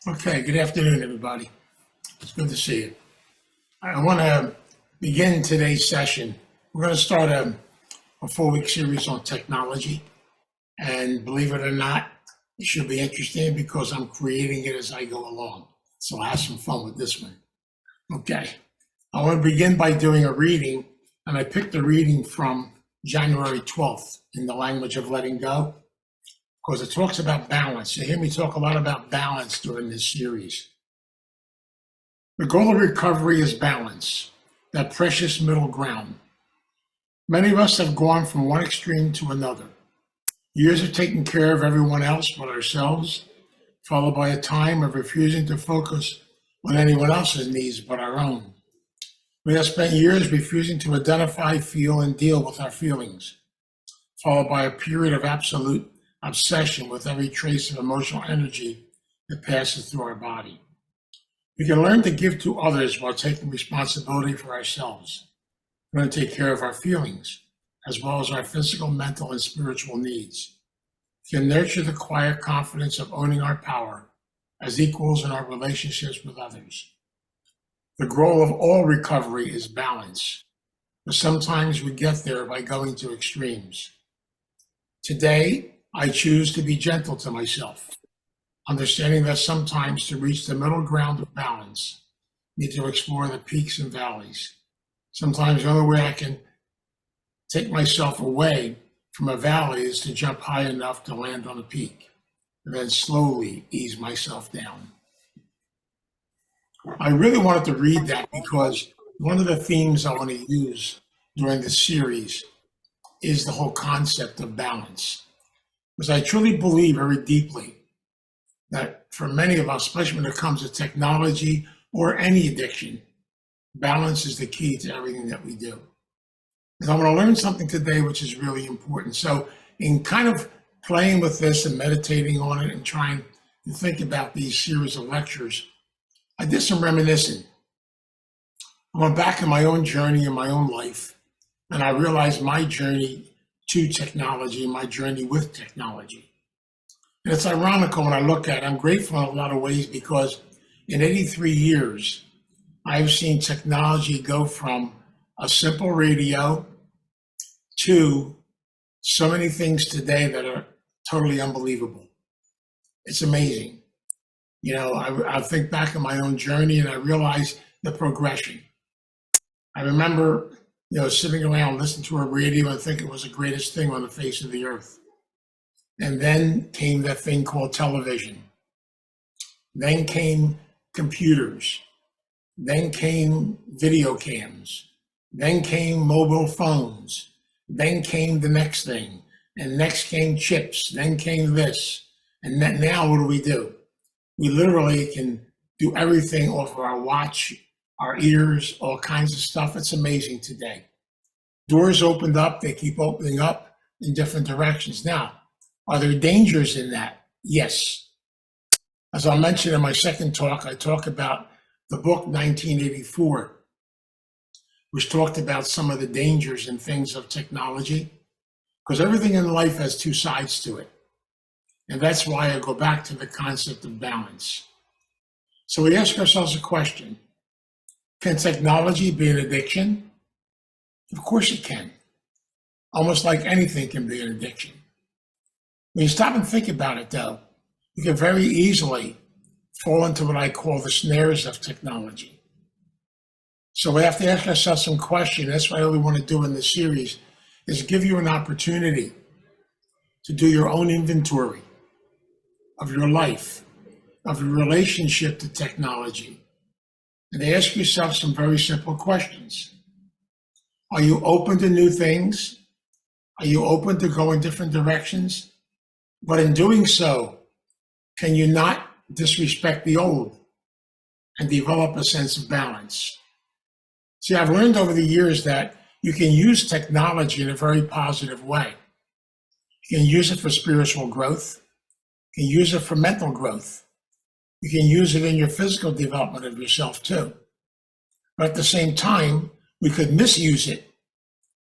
Okay, good afternoon, everybody. It's good to see you. I want to begin today's session. We're going to start a 4-week series on technology. And believe it or not, it should be interesting because I'm creating it as I go along. So I'll have some fun with this one. Okay, I want to begin by doing a reading, and I picked a reading from January 12th in the language of letting go, because it talks about balance. You hear me talk a lot about balance during this series. The goal of recovery is balance, that precious middle ground. Many of us have gone from one extreme to another. Years of taking care of everyone else but ourselves, followed by a time of refusing to focus on anyone else's needs but our own. We have spent years refusing to identify, feel, and deal with our feelings, followed by a period of absolute obsession with every trace of emotional energy that passes through our body. We can learn to give to others while taking responsibility for ourselves. We're going to take care of our feelings, as well as our physical, mental, and spiritual needs. We can nurture the quiet confidence of owning our power as equals in our relationships with others. The goal of all recovery is balance, but sometimes we get there by going to extremes. Today, I choose to be gentle to myself, understanding that sometimes to reach the middle ground of balance, I need to explore the peaks and valleys. Sometimes the only way I can take myself away from a valley is to jump high enough to land on a peak, and then slowly ease myself down. I really wanted to read that because one of the themes I want to use during this series is the whole concept of balance. Because I truly believe very deeply that for many of us, especially when it comes to technology or any addiction, balance is the key to everything that we do. And I'm going to learn something today which is really important. So in kind of playing with this and meditating on it and trying to think about these series of lectures, I did some reminiscing. I went back in my own journey in my own life, and I realized my journey to technology and my journey with technology. And it's ironical when I look at it. I'm grateful in a lot of ways because in 83 years, I've seen technology go from a simple radio to so many things today that are totally unbelievable. It's amazing. You know, I think back on my own journey and I realize the progression. I remember, sitting around listening to a radio and thinking it was the greatest thing on the face of the earth. And then came that thing called television. Then came computers. Then came video cams. Then came mobile phones. Then came the next thing. And next came chips. Then came this. And then now what do? We literally can do everything off of our watch, our ears, all kinds of stuff. It's amazing today. Doors opened up, they keep opening up in different directions. Now, are there dangers in that? Yes. As I mentioned in my second talk, I talk about the book 1984, which talked about some of the dangers and things of technology, because everything in life has two sides to it. And that's why I go back to the concept of balance. So we ask ourselves a question. Can technology be an addiction? Of course it can. Almost like anything can be an addiction. When you stop and think about it, though, you can very easily fall into what I call the snares of technology. So we have to ask ourselves some questions. That's what I really want to do in this series, is give you an opportunity to do your own inventory of your life, of your relationship to technology, and ask yourself some very simple questions. Are you open to new things? Are you open to go in different directions? But in doing so, can you not disrespect the old and develop a sense of balance? See, I've learned over the years that you can use technology in a very positive way. You can use it for spiritual growth. You can use it for mental growth. You can use it in your physical development of yourself too. But at the same time, we could misuse it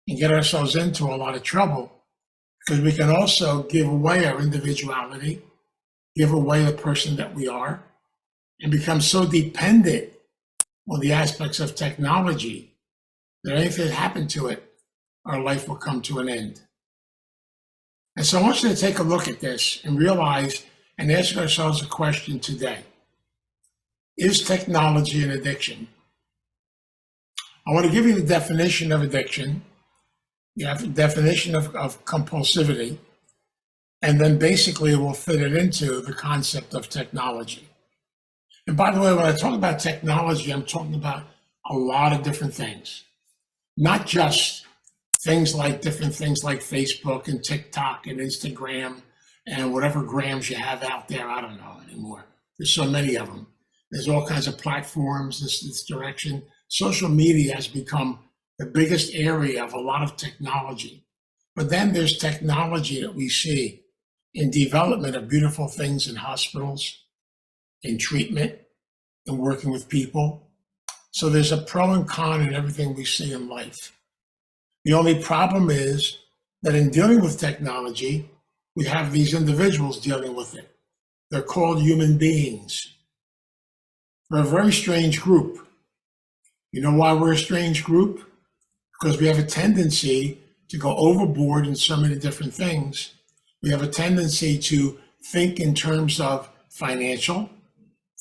and get ourselves into a lot of trouble because we can also give away our individuality, give away the person that we are, and become so dependent on the aspects of technology that anything that happened to it, our life will come to an end. And so I want you to take a look at this and realize and ask ourselves a question today. Is technology an addiction? I want to give you the definition of addiction. You have the definition of compulsivity, and then basically we'll fit it into the concept of technology. And by the way, when I talk about technology, I'm talking about a lot of different things, not just different things like Facebook and TikTok and Instagram and whatever grams you have out there. I don't know anymore. There's so many of them. There's all kinds of platforms, this direction. Social media has become the biggest area of a lot of technology. But then there's technology that we see in development of beautiful things in hospitals, in treatment, in working with people. So there's a pro and con in everything we see in life. The only problem is that in dealing with technology, we have these individuals dealing with it. They're called human beings. We're a very strange group. You know why we're a strange group? Because we have a tendency to go overboard in so many different things. We have a tendency to think in terms of financial,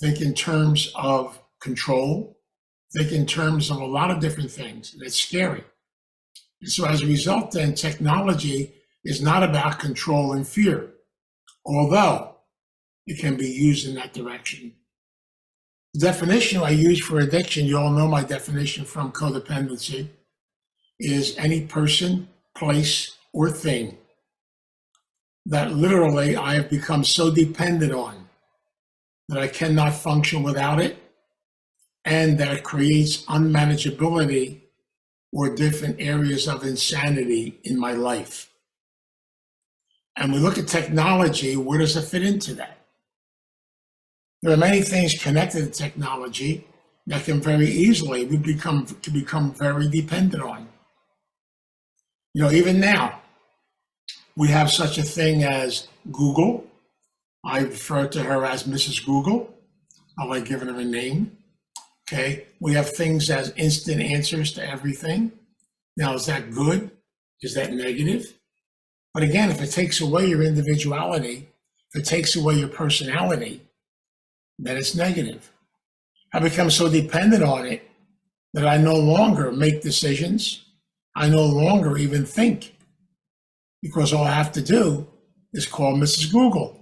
think in terms of control, think in terms of a lot of different things. And it's scary. And so as a result, then, technology is not about control and fear, although it can be used in that direction. The definition I use for addiction, you all know my definition from codependency, is any person, place, or thing that literally I have become so dependent on that I cannot function without it, and that it creates unmanageability or different areas of insanity in my life. And we look at technology, where does it fit into that? There are many things connected to technology that can very easily become very dependent on. You know, even now, we have such a thing as Google. I refer to her as Mrs. Google. I like giving her a name. Okay, we have things as instant answers to everything. Now, is that good? Is that negative? But again, if it takes away your individuality, if it takes away your personality, then it's negative. I become so dependent on it that I no longer make decisions. I no longer even think, because all I have to do is call Mrs. Google,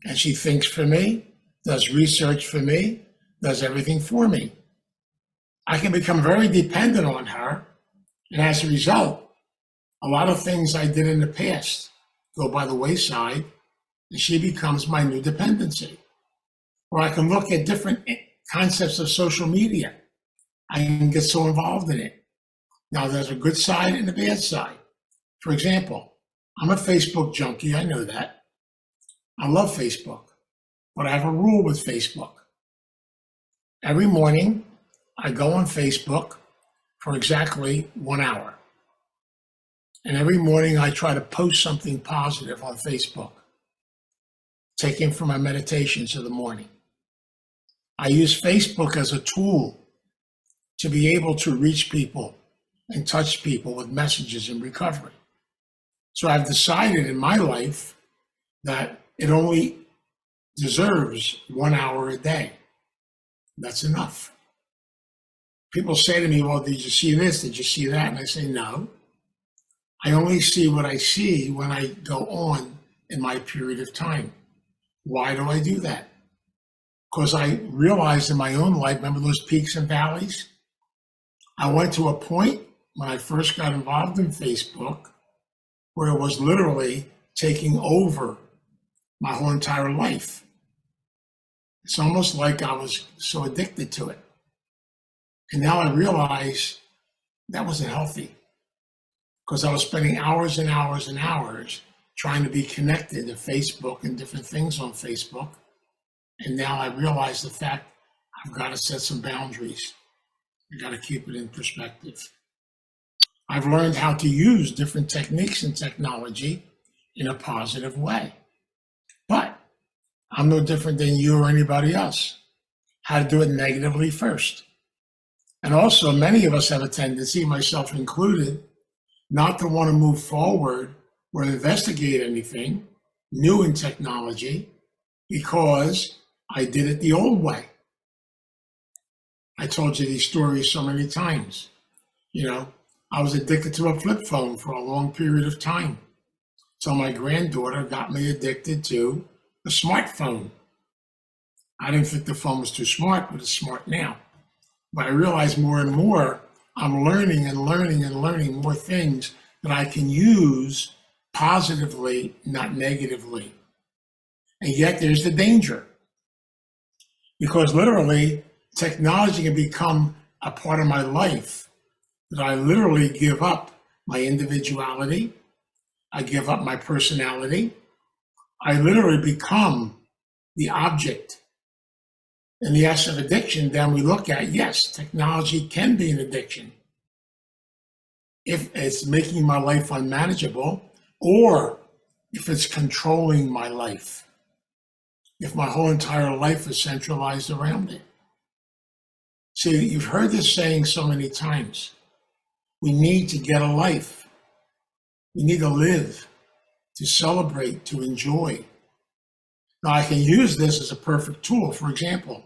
and she thinks for me, does research for me, does everything for me. I can become very dependent on her, and as a result, a lot of things I did in the past go by the wayside, and she becomes my new dependency. Or I can look at different concepts of social media. I can get so involved in it. Now, there's a good side and a bad side. For example, I'm a Facebook junkie, I know that. I love Facebook, but I have a rule with Facebook. Every morning, I go on Facebook for exactly 1 hour. And every morning I try to post something positive on Facebook, taken from my meditations of the morning. I use Facebook as a tool to be able to reach people and touch people with messages in recovery. So I've decided in my life that it only deserves 1 hour a day. That's enough. People say to me, well, did you see this? Did you see that? And I say, no. I only see what I see when I go on in my period of time. Why do I do that? Because I realized in my own life, remember those peaks and valleys? I went to a point when I first got involved in Facebook where it was literally taking over my whole entire life. It's almost like I was so addicted to it. And now I realize that wasn't healthy, because I was spending hours and hours and hours trying to be connected to Facebook and different things on Facebook. And now I realize the fact I've got to set some boundaries. I got to keep it in perspective. I've learned how to use different techniques and technology in a positive way. But I'm no different than you or anybody else. how to do it negatively first. And also, many of us have a tendency, myself included, not to want to move forward or investigate anything new in technology because I did it the old way. I told you these stories so many times. You know, I was addicted to a flip phone for a long period of time. So my granddaughter got me addicted to a smartphone. I didn't think the phone was too smart, but it's smart now. But I realized more and more I'm learning and learning and learning more things that I can use positively, not negatively. And yet there's the danger. Because literally, technology can become a part of my life that I literally give up my individuality, I give up my personality, I literally become the object. In the S of addiction, then we look at, yes, technology can be an addiction if it's making my life unmanageable or if it's controlling my life, if my whole entire life is centralized around it. See, you've heard this saying so many times. We need to get a life. We need to live, to celebrate, to enjoy. Now, I can use this as a perfect tool. For example,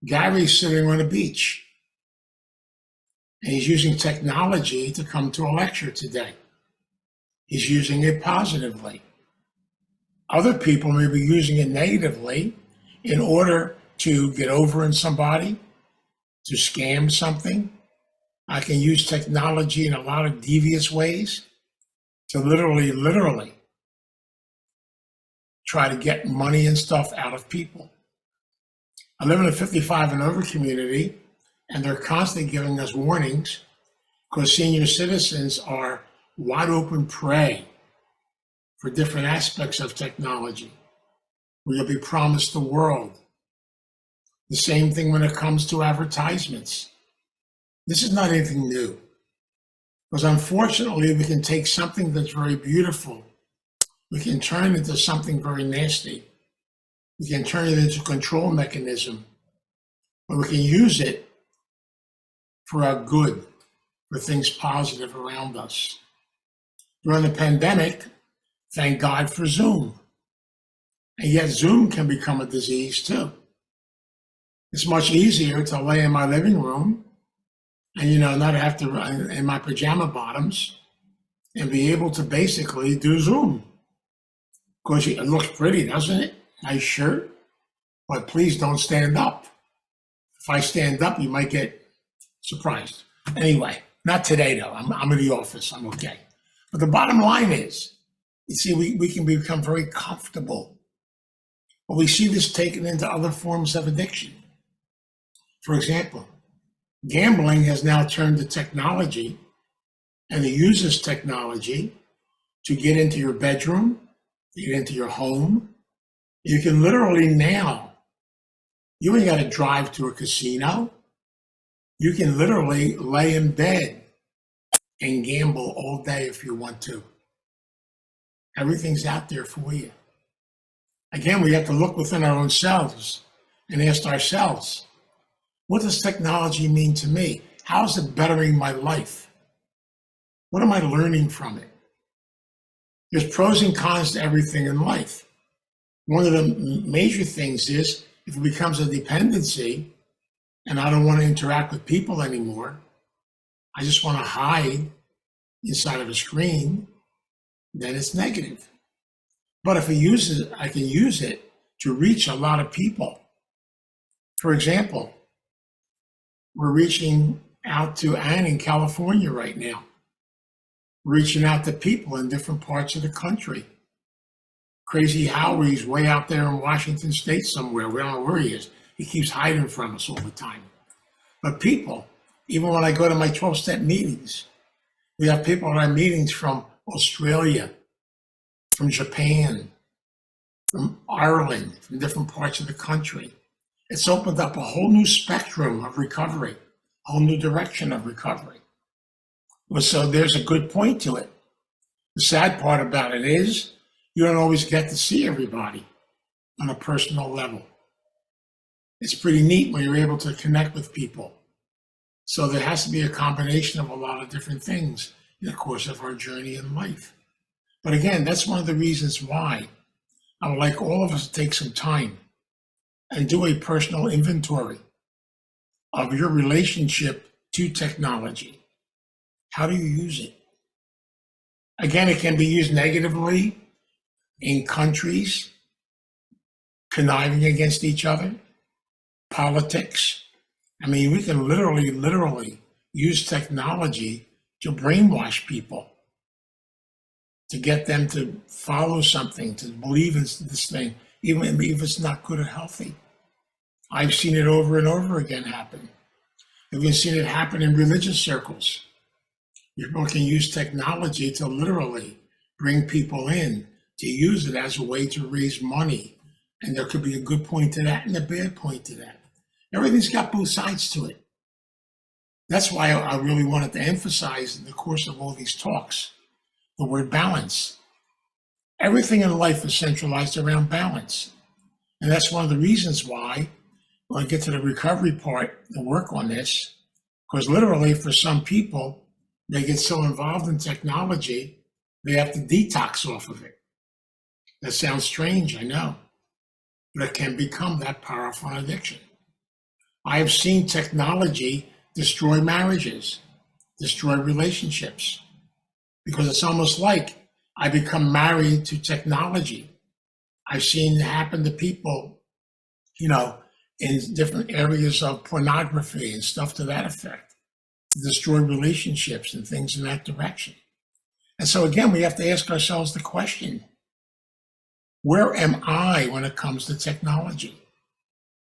Gary's sitting on a beach, and he's using technology to come to a lecture today. He's using it positively. Other people may be using it negatively in order to get over on somebody, to scam something. I can use technology in a lot of devious ways to literally try to get money and stuff out of people. I live in a 55 and over community, and they're constantly giving us warnings because senior citizens are wide open prey for different aspects of technology. We'll be promised the world. The same thing when it comes to advertisements. This is not anything new, because unfortunately we can take something that's very beautiful, we can turn it into something very nasty. We can turn it into a control mechanism, or we can use it for our good, for things positive around us. During the pandemic, thank God for Zoom. And yet Zoom can become a disease too. It's much easier to lay in my living room and, not have to run in my pajama bottoms and be able to basically do Zoom. Because it looks pretty, doesn't it? Nice shirt, but please don't stand up. If I stand up, you might get surprised. Anyway, not today though. I'm in the office, I'm okay. But the bottom line is, you see, we can become very comfortable. But we see this taken into other forms of addiction. For example, gambling has now turned to technology, and it uses technology to get into your bedroom, to get into your home. You can literally now, you ain't got to drive to a casino. You can literally lay in bed and gamble all day if you want to. Everything's out there for you. Again, we have to look within our own selves and ask ourselves, what does technology mean to me? How is it bettering my life? What am I learning from it? There's pros and cons to everything in life. One of the major things is if it becomes a dependency and I don't want to interact with people anymore, I just want to hide inside of a screen, then it's negative. But if I can use it to reach a lot of people. For example, we're reaching out to Anne in California right now, reaching out to people in different parts of the country. Crazy Howie's way out there in Washington State somewhere. We don't know where he is. He keeps hiding from us all the time. But people, even when I go to my 12-step meetings, we have people at our meetings from Australia, from Japan, from Ireland, from different parts of the country. It's opened up a whole new spectrum of recovery, a whole new direction of recovery. So there's a good point to it. The sad part about it is you don't always get to see everybody on a personal level. It's pretty neat when you're able to connect with people. So there has to be a combination of a lot of different things in the course of our journey in life. But again, that's one of the reasons why I would like all of us to take some time and do a personal inventory of your relationship to technology. How do you use it? Again, it can be used negatively in countries conniving against each other, politics. I mean, we can literally use technology to brainwash people, to get them to follow something, to believe in this thing, even if it's not good or healthy. I've seen it over and over again happen. I've even seen it happen in religious circles. People can use technology to literally bring people in, to use it as a way to raise money. And there could be a good point to that and a bad point to that. Everything's got both sides to it. That's why I really wanted to emphasize in the course of all these talks, the word balance. Everything in life is centralized around balance. And that's one of the reasons why, when I get to the recovery part, to work on this, because literally for some people, they get so involved in technology, they have to detox off of it. That sounds strange, I know, but it can become that powerful an addiction. I have seen technology destroy marriages, destroy relationships, because it's almost like I become married to technology. I've seen it happen to people, in different areas of pornography and stuff to that effect, to destroy relationships and things in that direction. And so again, we have to ask ourselves the question, where am I when it comes to technology?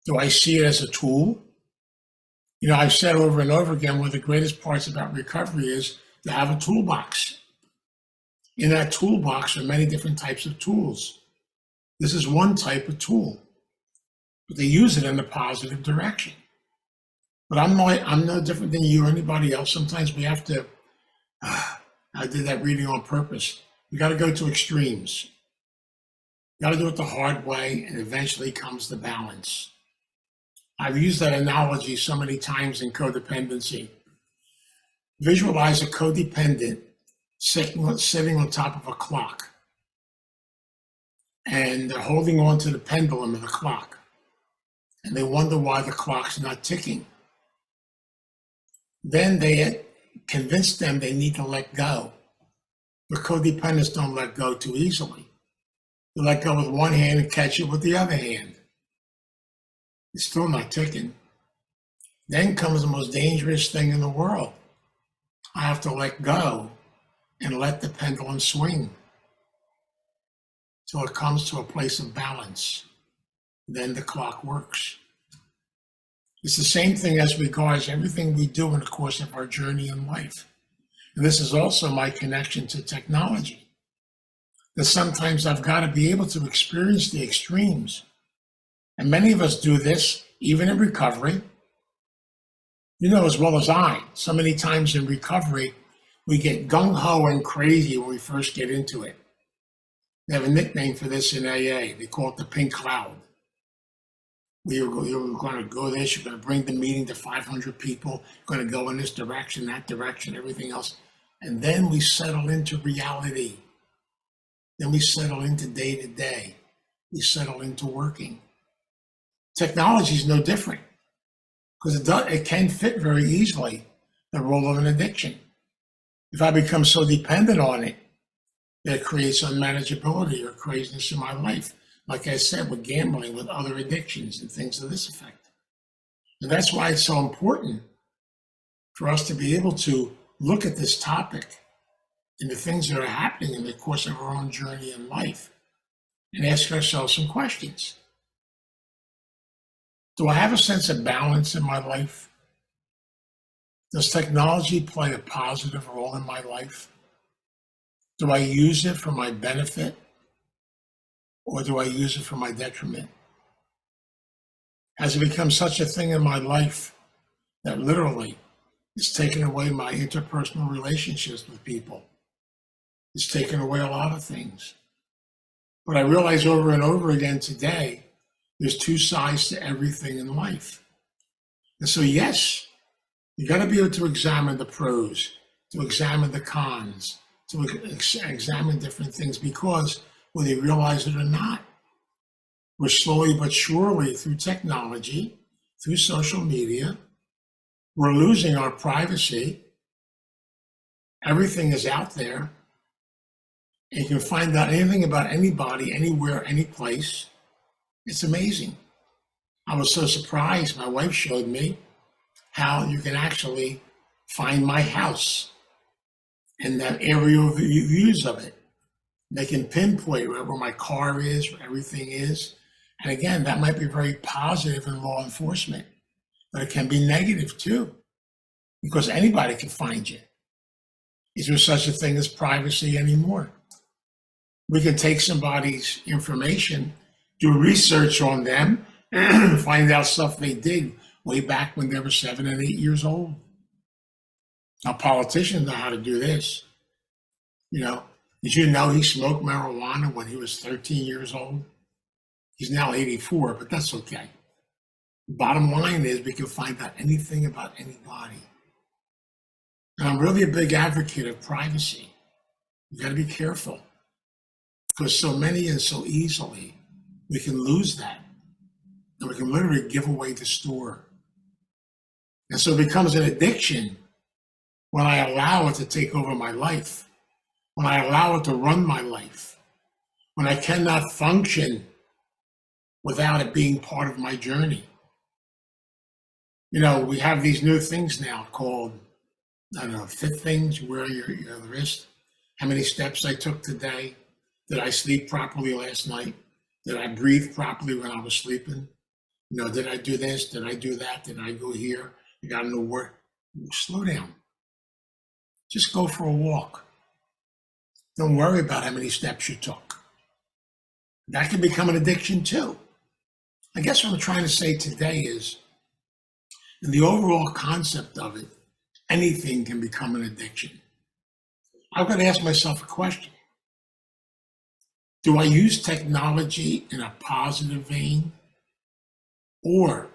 Do I see it as a tool? I've said over and over again, one of the greatest parts about recovery is to have a toolbox. In that toolbox are many different types of tools. This is one type of tool, but they use it in a positive direction. But I'm no different than you or anybody else. Sometimes we have to, I did that reading on purpose. We got to go to extremes. You got to do it the hard way, and eventually comes the balance. I've used that analogy so many times in codependency. Visualize a codependent sitting on top of a clock, and they're holding on to the pendulum of the clock, and they wonder why the clock's not ticking. Then they convince them they need to let go. But codependents don't let go too easily. They let go with one hand and catch it with the other hand. It's still not ticking. Then comes the most dangerous thing in the world. I have to let go and let the pendulum swing till it comes to a place of balance. Then the clock works. It's the same thing as regards everything we do in the course of our journey in life. And this is also my connection to technology. That sometimes I've got to be able to experience the extremes. And many of us do this, even in recovery. As well as I, so many times in recovery, we get gung-ho and crazy when we first get into it. They have a nickname for this in AA. They call it the pink cloud. You're going to go this, you're going to bring the meeting to 500 people, you're going to go in this direction, that direction, everything else. And then we settle into reality. Then we settle into day to day. We settle into working. Technology is no different, because it can fit very easily the role of an addiction. If I become so dependent on it, that it creates unmanageability or craziness in my life. Like I said, with gambling, with other addictions and things of this effect. And that's why it's so important for us to be able to look at this topic and the things that are happening in the course of our own journey in life and ask ourselves some questions. Do I have a sense of balance in my life? Does technology play a positive role in my life? Do I use it for my benefit, or do I use it for my detriment? Has it become such a thing in my life that literally it's taken away my interpersonal relationships with people? It's taken away a lot of things. But I realize over and over again today There's two sides to everything in life. And so, yes, you got to be able to examine the pros, to examine the cons, to examine different things, because whether you realize it or not, we're slowly but surely, through technology, through social media, we're losing our privacy. Everything is out there. And you can find out anything about anybody, anywhere, any place. It's amazing. I was so surprised. My wife showed me how you can actually find my house and that aerial views of it. They can pinpoint where my car is, where everything is. And again, that might be very positive in law enforcement, but it can be negative too, because anybody can find you. Is there such a thing as privacy anymore? We can take somebody's information, do research on them, find out stuff they did way back when they were 7 and 8 years old. Now, politicians know how to do this. Did you know he smoked marijuana when he was 13 years old? He's now 84, but that's okay. Bottom line is we can find out anything about anybody. And I'm really a big advocate of privacy. You got to be careful, because so many and so easily we can lose that. And we can literally give away the store. And so it becomes an addiction when I allow it to take over my life, when I allow it to run my life, when I cannot function without it being part of my journey. We have these new things now called, fit things. You wear your wrist. How many steps I took today? Did I sleep properly last night? Did I breathe properly when I was sleeping? Did I do this? Did I do that? Did I go here? You got to know where. Slow down. Just go for a walk. Don't worry about how many steps you took. That can become an addiction too. I guess what I'm trying to say today is, in the overall concept of it, anything can become an addiction. I've got to ask myself a question. Do I use technology in a positive vein? Or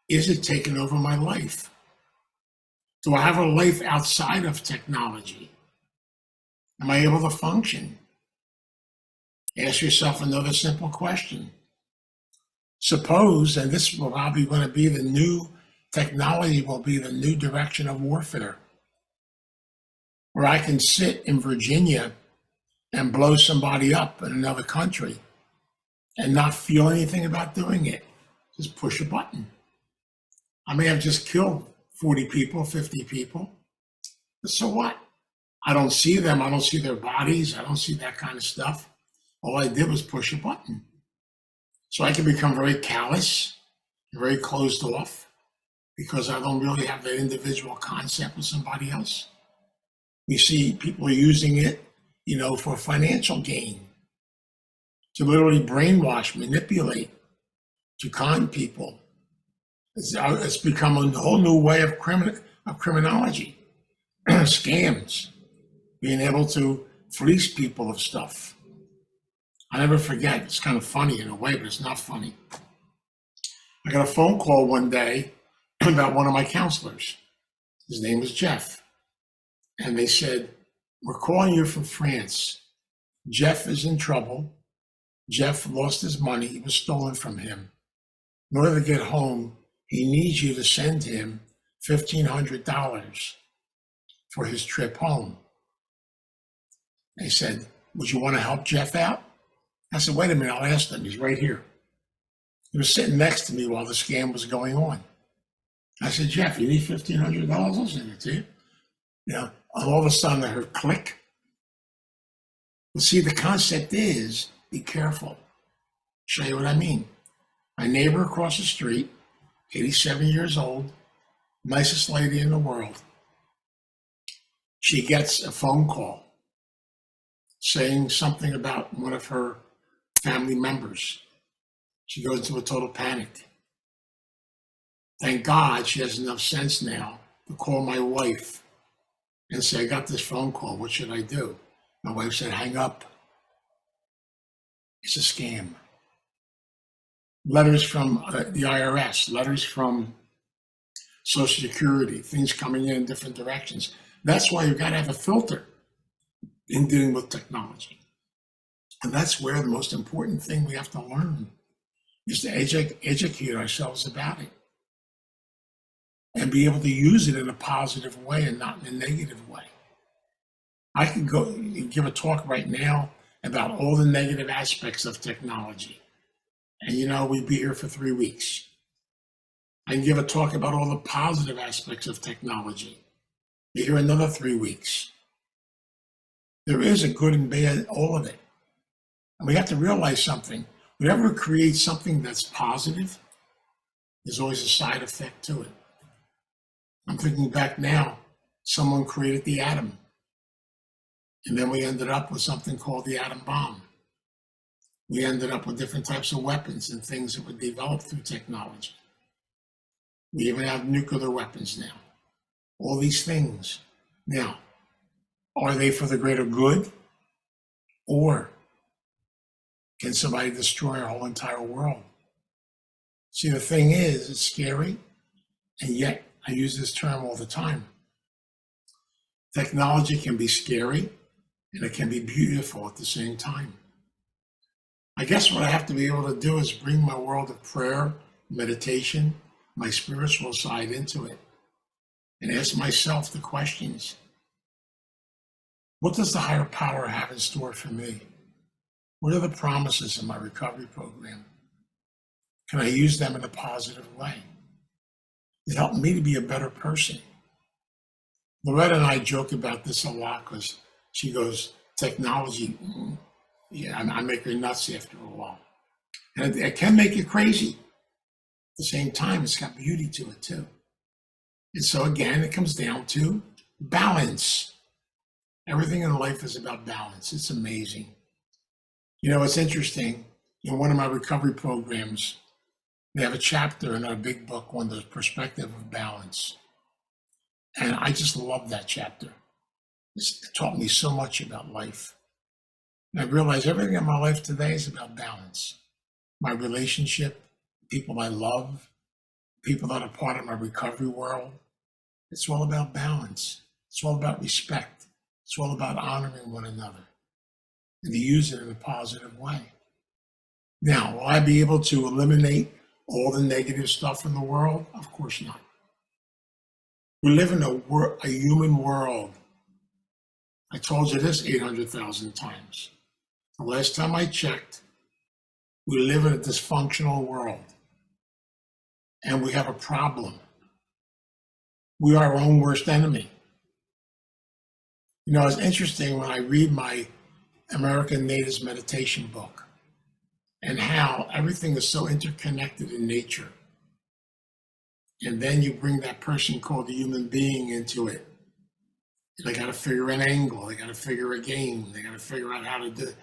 is it taking over my life? Do I have a life outside of technology? Am I able to function? Ask yourself another simple question. Suppose, and this will probably going to be the new technology, will be the new direction of warfare, where I can sit in Virginia and blow somebody up in another country and not feel anything about doing it. Just push a button. I may have just killed 40 people, 50 people, but so what? I don't see them. I don't see their bodies. I don't see that kind of stuff. All I did was push a button. So I can become very callous, very closed off, because I don't really have that individual concept with somebody else. We see people using it, for financial gain, to literally brainwash, manipulate, to con people. It's become a whole new way of criminology, scams, being able to fleece people of stuff. I never forget, it's kind of funny in a way, but it's not funny. I got a phone call one day about one of my counselors. His name was Jeff. And they said, "We're calling you from France. Jeff is in trouble. Jeff lost his money. It was stolen from him. In order to get home, he needs you to send him $1,500 for his trip home." They said, "Would you want to help Jeff out?" I said, "Wait a minute, I'll ask him. He's right here." He was sitting next to me while the scam was going on. I said, "Jeff, you need $1,500? I'll send it to you." And all of a sudden I heard click. But see, the concept is, be careful. Show you what I mean. My neighbor across the street, 87 years old, nicest lady in the world. She gets a phone call saying something about one of her family members. She goes into a total panic. Thank God she has enough sense now to call my wife and say, "I got this phone call. What should I do?" My wife said, "Hang up. It's a scam." letters from the IRS, letters from Social Security, things coming in different directions. That's why you've got to have a filter in dealing with technology. And that's where the most important thing we have to learn is to educate ourselves about it and be able to use it in a positive way and not in a negative way. I could go and give a talk right now about all the negative aspects of technology. And we'd be here for 3 weeks. I can give a talk about all the positive aspects of technology. Be here another 3 weeks. There is a good and bad, all of it. And we have to realize something. Whenever it creates something that's positive, there's always a side effect to it. I'm thinking back now, someone created the atom. And then we ended up with something called the atom bomb. We ended up with different types of weapons and things that were developed through technology. We even have nuclear weapons now. All these things. Now, are they for the greater good? Or can somebody destroy our whole entire world? See, the thing is, it's scary, and yet I use this term all the time. Technology can be scary, and it can be beautiful at the same time. I guess what I have to be able to do is bring my world of prayer, meditation, my spiritual side into it, and ask myself the questions. What does the higher power have in store for me? What are the promises in my recovery program? Can I use them in a positive way? It helped me to be a better person. Loretta and I joke about this a lot because she goes, technology, yeah, I make her nuts after a while. And it can make you crazy. At the same time, it's got beauty to it too. And so again, it comes down to balance. Everything in life is about balance. It's amazing. It's interesting. In one of my recovery programs, they have a chapter in our big book on the perspective of balance. And I just love that chapter. It taught me so much about life. And I realized everything in my life today is about balance. My relationship, people I love, people that are part of my recovery world. It's all about balance. It's all about respect. It's all about honoring one another and to use it in a positive way. Now, will I be able to eliminate all the negative stuff in the world? Of course not. We live in a human world. I told you this 800,000 times. The last time I checked, we live in a dysfunctional world. And we have a problem. We are our own worst enemy. It's interesting when I read my American Natives meditation book and how everything is so interconnected in nature. And then you bring that person called the human being into it. And they got to figure an angle. They got to figure a game. They got to figure out how to do it.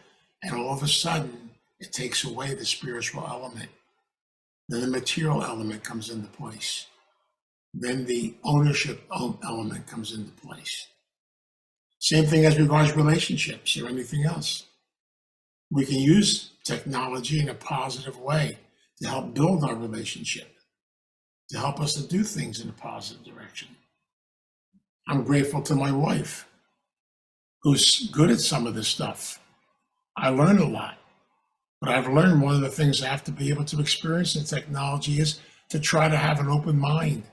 And all of a sudden, it takes away the spiritual element. Then the material element comes into place. Then the ownership element comes into place. Same thing as regards relationships or anything else. We can use technology in a positive way to help build our relationship, to help us to do things in a positive direction. I'm grateful to my wife, who's good at some of this stuff. I learn a lot, but I've learned one of the things I have to be able to experience in technology is to try to have an open mind,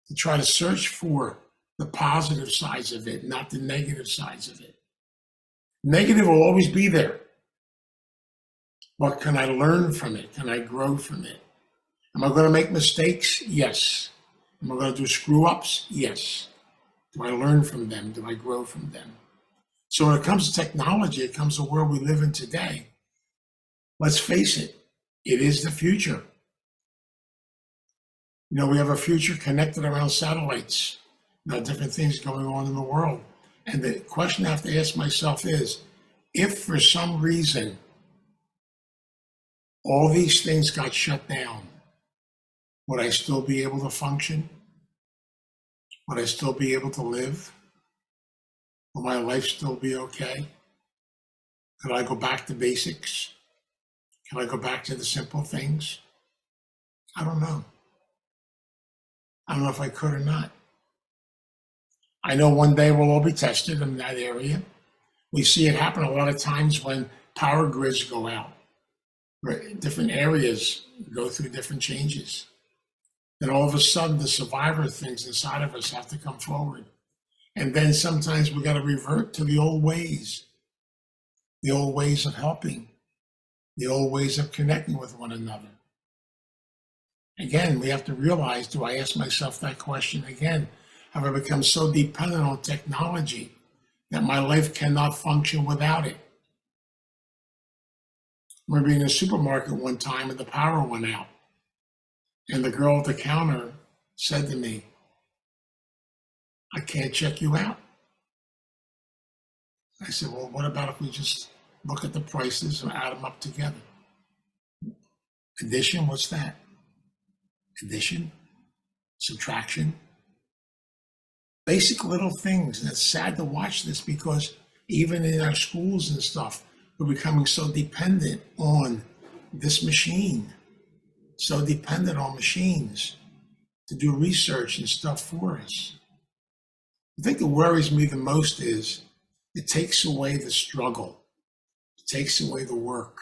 to try to search for the positive sides of it, not the negative sides of it. Negative will always be there. But can I learn from it? Can I grow from it? Am I going to make mistakes? Yes. Am I going to do screw ups? Yes. Do I learn from them? Do I grow from them? So when it comes to technology, it comes to the world we live in today. Let's face it, it is the future. We have a future connected around satellites. Different things going on in the world. And the question I have to ask myself is, if for some reason all these things got shut down, would I still be able to function? Would I still be able to live? Will my life still be okay? Could I go back to basics? Can I go back to the simple things? I don't know. I don't know if I could or not. I know one day we'll all be tested in that area. We see it happen a lot of times when power grids go out, where different areas go through different changes. Then all of a sudden, the survivor things inside of us have to come forward. And then sometimes we got to revert to the old ways of helping, the old ways of connecting with one another. Again, we have to realize, do I ask myself that question again? Have I become so dependent on technology that my life cannot function without it? I remember being in a supermarket one time and the power went out. And the girl at the counter said to me, I can't check you out. I said, well, what about if we just look at the prices and add them up together? Addition, what's that? Addition, subtraction, basic little things. And it's sad to watch this because even in our schools and stuff, we're becoming so dependent on this machine, so dependent on machines to do research and stuff for us. I think that worries me the most is it takes away the struggle. It takes away the work.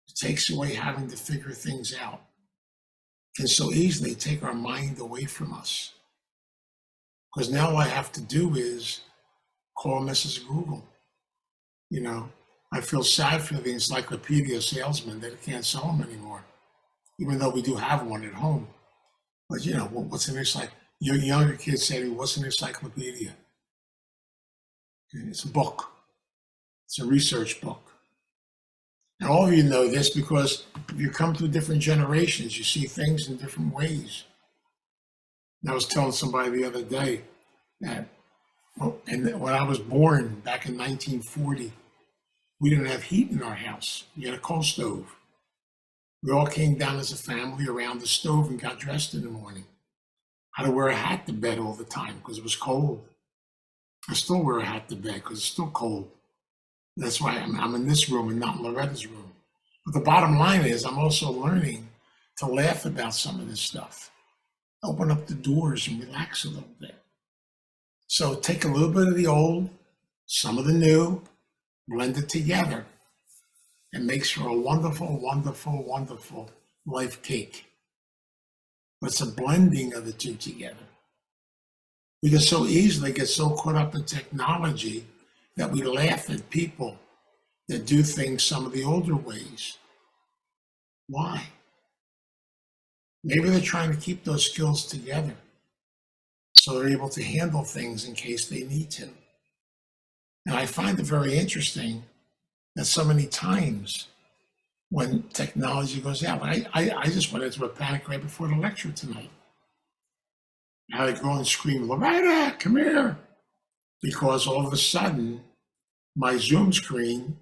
It takes away having to figure things out. It can so easily take our mind away from us. Because now all I have to do is call Mrs. Google. You know, I feel sad for the encyclopedia salesman that can't sell them anymore, even though we do have one at home. But you know, what's an encyclopedia? Your younger kids say to me, what's an encyclopedia? It's a book. It's a research book. And all of you know this because you come through different generations, you see things in different ways. And I was telling somebody the other day that when I was born back in 1940, we didn't have heat in our house. We had a coal stove. We all came down as a family around the stove and got dressed in the morning. I had to wear a hat to bed all the time because it was cold. I still wear a hat to bed because it's still cold. That's why I'm in this room and not in Loretta's room. But the bottom line is I'm also learning to laugh about some of this stuff. Open up the doors and relax a little bit. So take a little bit of the old, some of the new, blend it together. It makes for a wonderful, wonderful, wonderful life cake. But it's a blending of the two together. We can so easily get so caught up in technology that we laugh at people that do things some of the older ways. Why? Maybe they're trying to keep those skills together so they're able to handle things in case they need to. And I find it very interesting that so many times when technology goes out, I just went into a panic right before the lecture tonight. I had to go and scream, Loretta, come here. Because all of a sudden, my Zoom screen,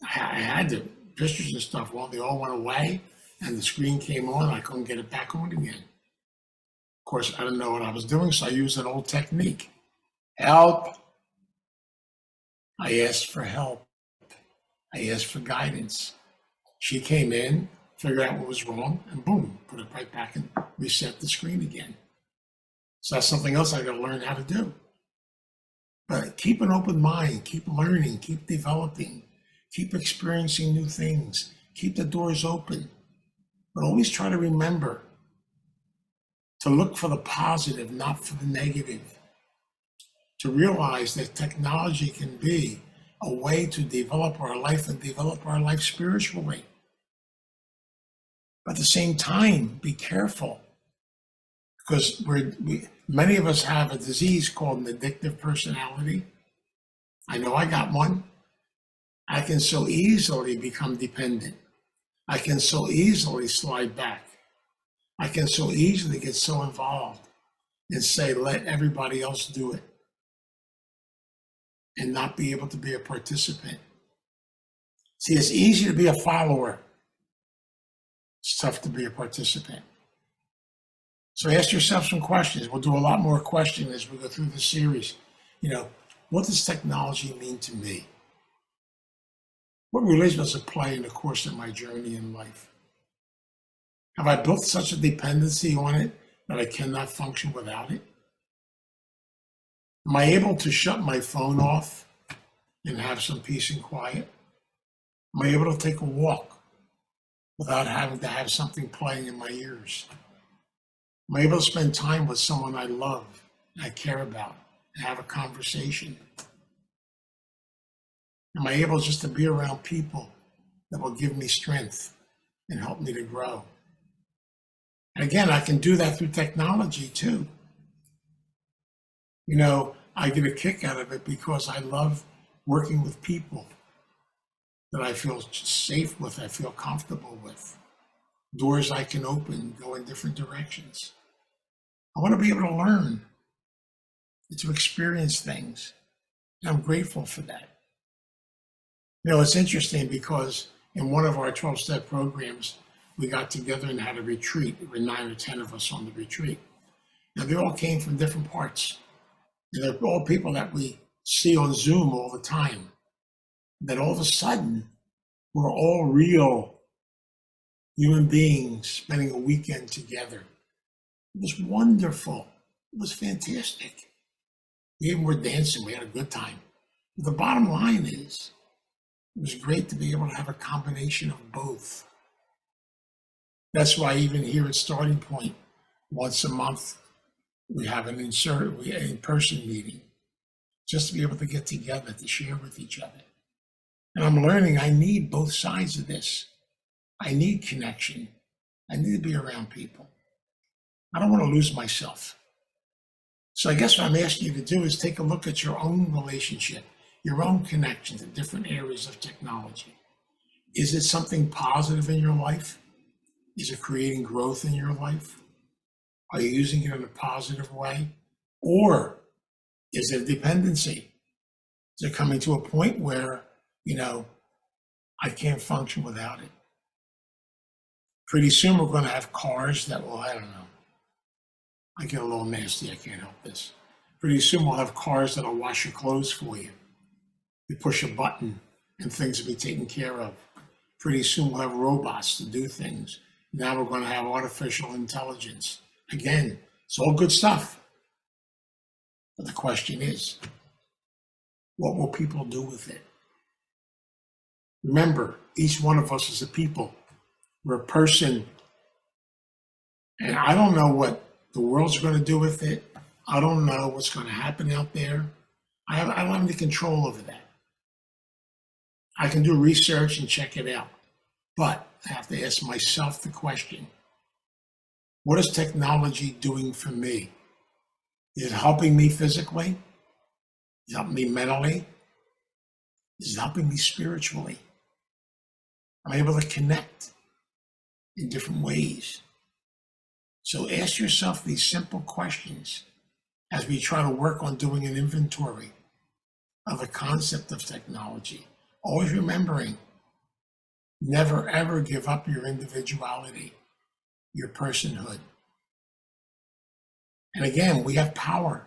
I had the pictures and stuff, well, they all went away and the screen came on. I couldn't get it back on again. Of course, I didn't know what I was doing, so I used an old technique. Help. I asked for help. I asked for guidance. She came in, figured out what was wrong, and boom, put it right back and reset the screen again. So that's something else I got to learn how to do. But keep an open mind, keep learning, keep developing, keep experiencing new things, keep the doors open. But always try to remember to look for the positive, not for the negative. To realize that technology can be a way to develop our life and develop our life spiritually. But at the same time, be careful because many of us have a disease called an addictive personality. I know I got one. I can so easily become dependent. I can so easily slide back. I can so easily get so involved and say, let everybody else do it and not be able to be a participant. See, it's easy to be a follower. It's tough to be a participant. So ask yourself some questions. We'll do a lot more questions as we go through this series. You know, what does technology mean to me? What relation does it play in the course of my journey in life? Have I built such a dependency on it that I cannot function without it? Am I able to shut my phone off and have some peace and quiet? Am I able to take a walk without having to have something playing in my ears? Am I able to spend time with someone I love and I care about and have a conversation? Am I able just to be around people that will give me strength and help me to grow? And again, I can do that through technology too. You know, I get a kick out of it because I love working with people that I feel safe with, I feel comfortable with. Doors I can open, go in different directions. I want to be able to learn and to experience things. And I'm grateful for that. You know, it's interesting because in one of our 12-step programs, we got together and had a retreat. There were 9 or 10 of us on the retreat. Now, they all came from different parts. And they're all people that we see on Zoom all the time. That all of a sudden, we're all real human beings spending a weekend together. It was wonderful. It was fantastic. We even were dancing. We had a good time. But the bottom line is, it was great to be able to have a combination of both. That's why even here at Starting Point, once a month, we have an in-person meeting, just to be able to get together, to share with each other. And I'm learning I need both sides of this. I need connection. I need to be around people. I don't want to lose myself. So I guess what I'm asking you to do is take a look at your own relationship, your own connection to different areas of technology. Is it something positive in your life? Is it creating growth in your life? Are you using it in a positive way? Or is it a dependency? Is it coming to a point where, I can't function without it? Pretty soon we're going to have cars that will, I don't know. I get a little nasty, I can't help this. Pretty soon we'll have cars that'll wash your clothes for you. You push a button and things will be taken care of. Pretty soon we'll have robots to do things. Now we're going to have artificial intelligence. Again, it's all good stuff. But the question is, what will people do with it? Remember, each one of us is a people. We're a person. And I don't know what the world's going to do with it. I don't know what's going to happen out there. I don't have any control over that. I can do research and check it out. But I have to ask myself the question, what is technology doing for me? Is it helping me physically? Is it helping me mentally? Is it helping me spiritually? I'm able to connect in different ways. So ask yourself these simple questions as we try to work on doing an inventory of the concept of technology. Always remembering, never ever give up your individuality, your personhood. And again, we have power.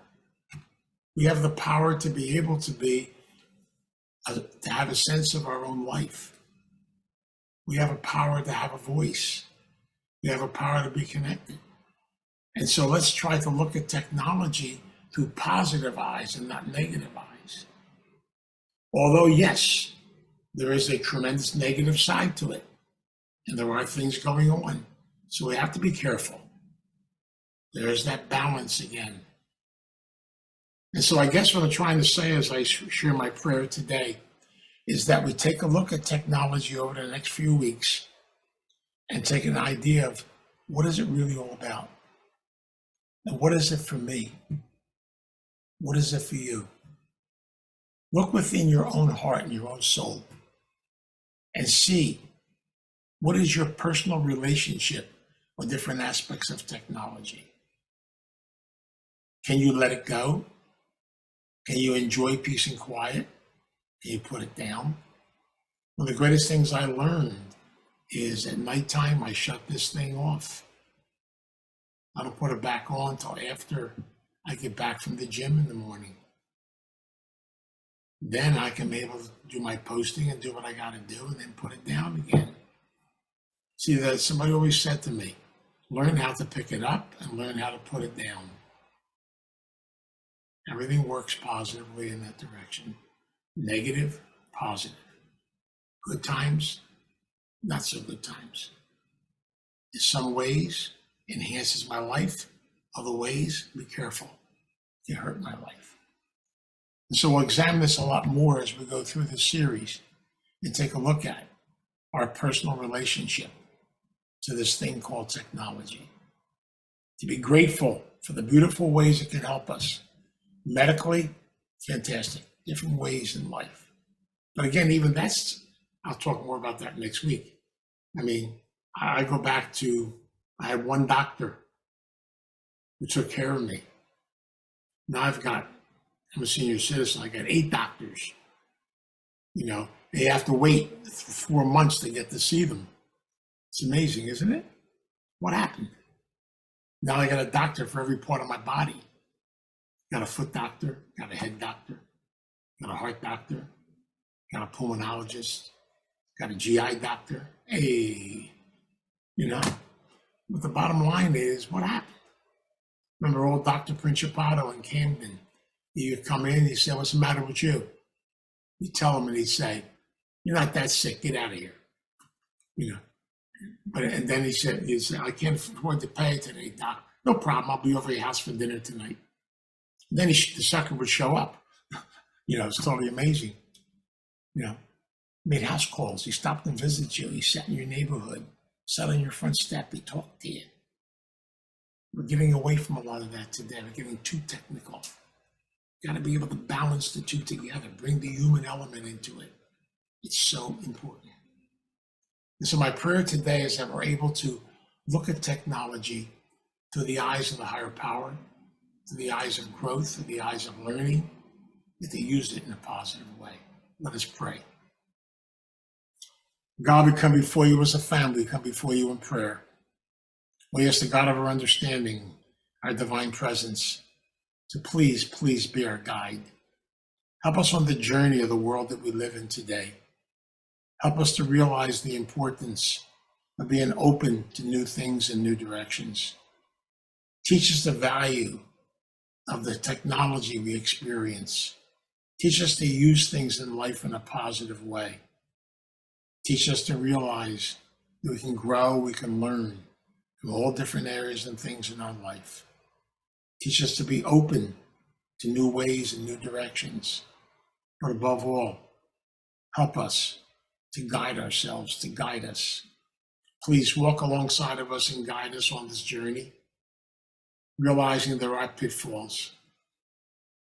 We have the power to be able to have a sense of our own life. We have a power to have a voice. We have a power to be connected. And so let's try to look at technology through positive eyes and not negative eyes. Although, yes, there is a tremendous negative side to it. And there are things going on. So we have to be careful. There's that balance again. And so I guess what I'm trying to say as I share my prayer today is that we take a look at technology over the next few weeks and take an idea of what is it really all about? And what is it for me? What is it for you? Look within your own heart and your own soul and see what is your personal relationship with different aspects of technology. Can you let it go? Can you enjoy peace and quiet? Can you put it down? One of the greatest things I learned is at nighttime, I shut this thing off. I don't put it back on until after I get back from the gym in the morning. Then I can be able to do my posting and do what I got to do and then put it down again. See, that somebody always said to me, learn how to pick it up and learn how to put it down. Everything works positively in that direction. Negative, positive. Good times, not so good times. In some ways, enhances my life. Other ways, be careful. It can hurt my life. And so we'll examine this a lot more as we go through this series and take a look at our personal relationship to this thing called technology. To be grateful for the beautiful ways it can help us. Medically, fantastic. Different ways in life. But again, even that's, I'll talk more about that next week. I mean, I go back to, I had one doctor who took care of me. Now I'm a senior citizen, I got 8 doctors. You know, they have to wait 4 months to get to see them. It's amazing, isn't it? What happened? Now I got a doctor for every part of my body. Got a foot doctor, got a head doctor, got a heart doctor, got a pulmonologist, got a GI doctor. Hey, you know, but the bottom line is, what happened? Remember old Dr. Principato in Camden? He'd come in, he'd say, what's the matter with you? You tell him and he'd say, you're not that sick, get out of here. You know, and then he'd say, I can't afford to pay today, doc. No problem, I'll be over your house for dinner tonight. And then the sucker would show up. You know, it's totally amazing. You know, made house calls. He stopped and visited you. He sat in your neighborhood, sat on your front step. He talked to you. We're getting away from a lot of that today. We're getting too technical. Got to be able to balance the two together, bring the human element into it. It's so important. And so my prayer today is that we're able to look at technology through the eyes of the higher power, through the eyes of growth, through the eyes of learning, that they use it in a positive way. Let us pray. God, we come before you as a family, we come before you in prayer. We ask the God of our understanding, our divine presence, to please be our guide. Help us on the journey of the world that we live in today. Help us to realize the importance of being open to new things and new directions. Teach us the value of the technology we experience. Teach us to use things in life in a positive way. Teach us to realize that we can grow, we can learn from all different areas and things in our life. Teach us to be open to new ways and new directions. But above all, help us to guide ourselves, to guide us. Please walk alongside of us and guide us on this journey, realizing there are pitfalls.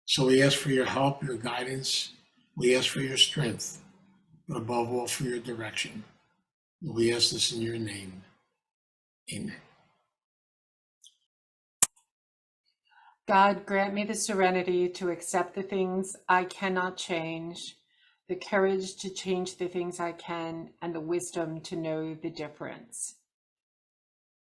So we ask for your help, your guidance. We ask for your strength, but above all, for your direction. And we ask this in your name. Amen. God, grant me the serenity to accept the things I cannot change, the courage to change the things I can, and the wisdom to know the difference.